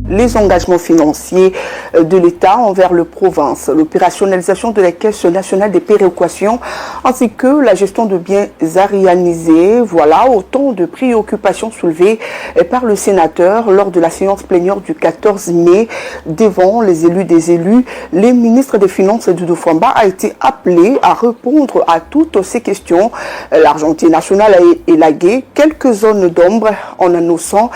Les engagements financiers de l'État envers les provinces, l'opérationnalisation de la Caisse nationale des péréquations ainsi que la gestion de biens arianisés. Voilà autant de préoccupations soulevées par le sénateur lors de la séance plénière du 14 mai devant les élus des élus. Le ministre des Finances Doudou Fwamba a été appelé à répondre à toutes ces questions. L'Argentine nationale a élagué quelques zones d'ombre en annonçant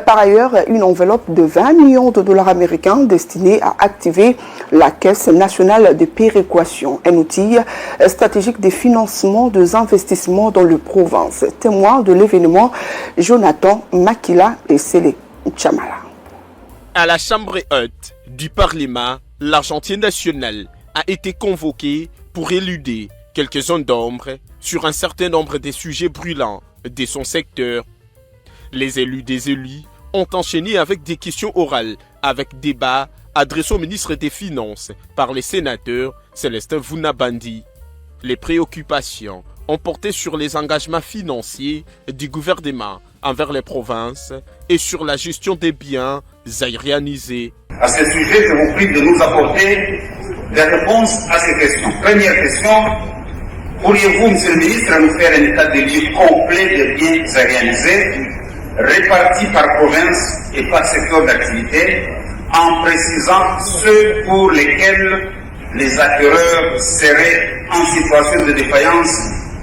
par ailleurs une enveloppe de 20 millions de dollars américains destinés à activer la Caisse nationale de péréquation, un outil stratégique de financement des investissements dans les provinces. Témoin de l'événement, Jonathan Makila et Sélé Chamala. À la chambre haute du Parlement, l'Argentine nationale a été convoquée pour éluder quelques zones d'ombre sur un certain nombre de sujets brûlants de son secteur. Les élus des élus ont enchaîné avec des questions orales, avec débat adressés au ministre des Finances par les sénateurs Célestin Vunabandi. Les préoccupations ont porté sur les engagements financiers du gouvernement envers les provinces et sur la gestion des biens aérianisés. À ce sujet, je vous prie de nous apporter des réponses à ces questions. Première question, pourriez-vous, Monsieur le ministre, nous faire un état des lieux complet des biens aérianisés répartis par province et par secteur d'activité, en précisant ceux pour lesquels les acquéreurs seraient en situation de défaillance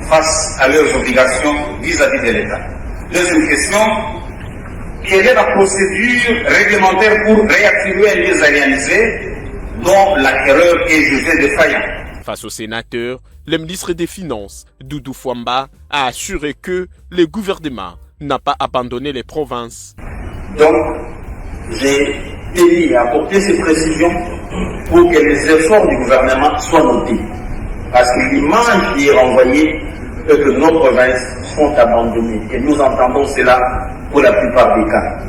face à leurs obligations vis-à-vis de l'État. Deuxième question, quelle est la procédure réglementaire pour réactiver un lieu aérianisé dont l'acquéreur est jugé défaillant? Face au sénateur, le ministre des Finances, Doudou Fwamba, a assuré que le gouvernement n'a pas abandonné les provinces. Donc, j'ai tenu à apporter ces précisions pour que les efforts du gouvernement soient notés. Parce que l'image qui est renvoyée est que nos provinces sont abandonnées. Et nous entendons cela pour la plupart des cas.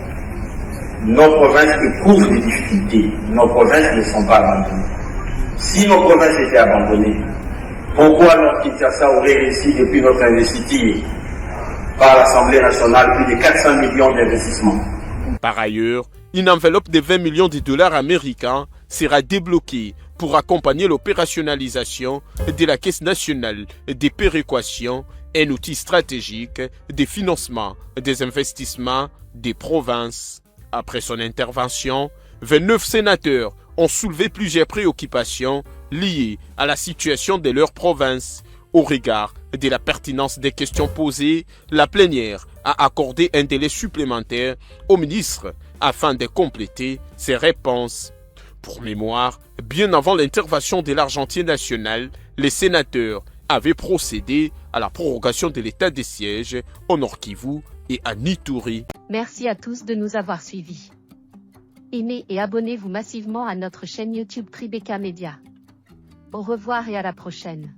Nos provinces éprouvent des difficultés. Nos provinces ne sont pas abandonnées. Si nos provinces étaient abandonnées, pourquoi notre Kinshasa aurait réussi depuis notre investiture par l'Assemblée nationale plus de 400 millions d'investissements? Par ailleurs, une enveloppe de 20 millions de dollars américains sera débloquée pour accompagner l'opérationnalisation de la Caisse nationale des péréquations, un outil stratégique de financement des investissements des provinces. Après son intervention, 29 sénateurs ont soulevé plusieurs préoccupations liées à la situation de leur province. Au regard de la pertinence des questions posées, la plénière a accordé un délai supplémentaire au ministre afin de compléter ses réponses. Pour mémoire, bien avant l'intervention de l'Argentine nationale, les sénateurs avaient procédé à la prorogation de l'état de siège au Nord Kivu et à Nituri. Merci à tous de nous avoir suivis. Aimez et abonnez-vous massivement à notre chaîne YouTube Tribeca Media. Au revoir et à la prochaine.